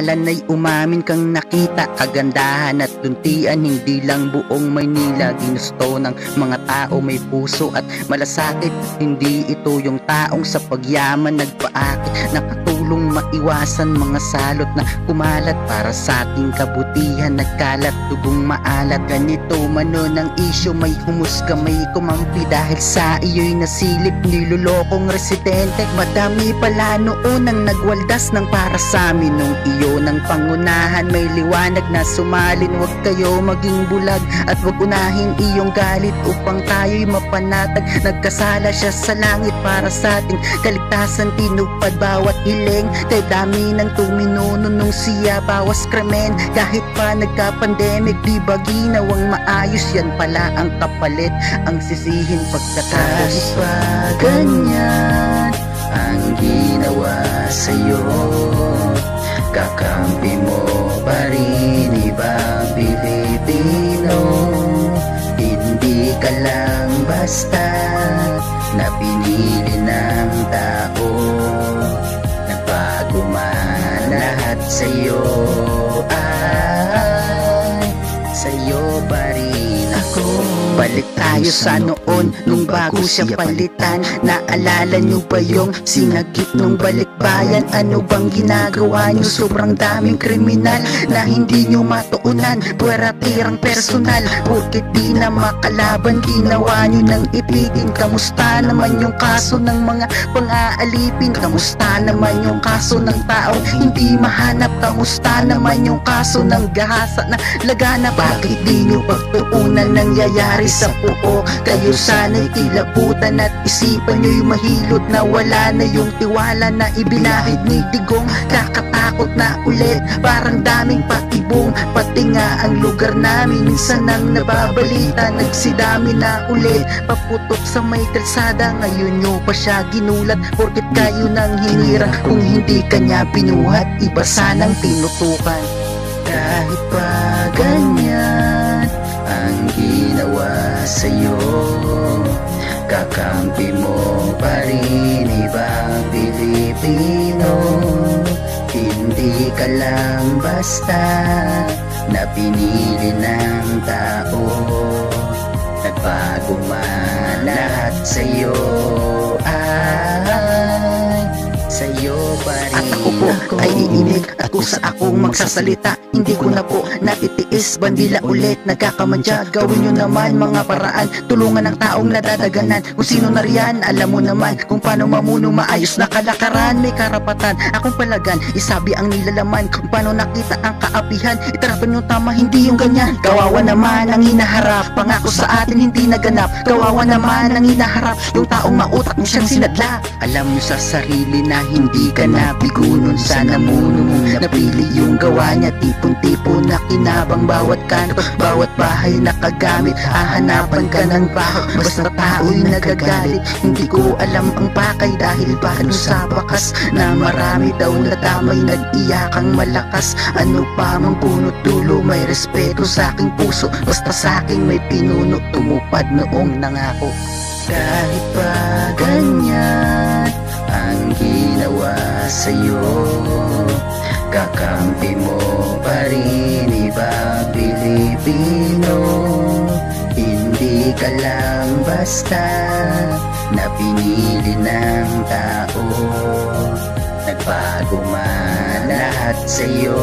pangalan ay umamin kang nakita. Kagandahan at luntian, hindi lang buong Maynila. Ginusto ng mga tao may puso at malasakit. Hindi ito yung taong sa pagyaman nagpaakit. Nakatulong maiwasan mga salot na kumalat. Para sa ating kabutihan nagkalat, dugong maalat. Ganito mano ng isyo, may humusga, may kumampi. Dahil sa iyo'y nasilip, nilulokong residente. Madami pala noon ang nagwaldas ng para sa amin. Nung iyo ng pangunahan, may liwanag na sumalin. Huwag kayo maging bulag at huwag unahin iyong galit upang tayo'y mapanatag. Nagkasala siya sa langit para sa ating kaligtasan. Tinupad bawat hiling, kay dami ng tuminuno nung siya bawas krimen. Kahit pa nagka-pandemic, di ba ginawang maayos? Yan pala ang kapalit, ang sisihin pagkatapos. Kahit pa ganyan ang ginawa sa'yo, kakampi mo pa rin ibang Pilipino. Hindi ka lang basta na pinili ng tao. Nagbago man lahat sa'yo, ay sa'yo pa rin ako. Balik tayo sa noon, nung bago siya palitan. Naalala nyo ba yung sinagip nung balikbayan? Ano bang ginagawa nyo? Sobrang daming kriminal na hindi nyo matuunan. Pwera tirang personal, porkit di na makalaban, ginawa nyo ng ipitin. Kamusta naman yung kaso ng mga pang-aalipin? Kamusta naman yung kaso ng taong hindi mahanap? Kamusta naman yung kaso ng gahasa na laganap? Bakit di nyo pagtuunan nangyayari sa buo? Kayo sana'y kilabutan at isipan nyo'y mahilot na wala na yung tiwala na ibinahid ni Digong. Kakatakot na ulit, parang daming patibong. Pati nga ang lugar namin minsan nang nababalita, nagsidami na ulit. Paputok sa may kalsada, ngayon nyo pa siya ginulat. Porket kayo nang hinirang, kung hindi kanya pinuhat, iba sanang tinutukan. Kahit pa ganyan ang ginawa sa'yo, kakampi mo pa rin ibang Pilipino. Hindi ka lang basta na pinili ng tao. Nagbago man lahat sa'yo, ay sa'yo pa rin. At ako po ay iinig at kusa akong magsasalita. Hindi ko na po natitiis, bandila ulit nagkakamadya. Gawin nyo naman mga paraan, tulungan ang taong nadadaganan. Kung sino na riyan, alam mo naman kung paano mamuno maayos na kalakaran. May karapatan akong palagan, isabi ang nilalaman. Kung paano nakita ang kaapihan, itarapin yung tama, hindi yung ganyan. Kawawa naman ang hinaharap, pangako sa atin hindi naganap. Kawawa naman ang hinaharap, yung taong mautak mo siyang sinadla. Alam nyo sa sarili na hindi ka nabigo nun sa namuno mong napili yung gawa niya. Tipon-tipon na kinabang bawat kanto, bawat bahay nakagamit. Hahanapan ka ng baho, basta tao'y nagagalit. Hindi ko alam ang pakay dahil ba ano sa bakas na marami daw na damay, nag-iyakang malakas. Ano pa mang punot dulo, may respeto sa aking puso. Basta sa aking may pinuno, tumupad noong nangako. Kahit pa ganyan ang ginawa sa'yo, kakampi mo pa rin ibang Pilipino. Hindi ka lang basta na pinili ng tao. Nagbago man lahat sa'yo,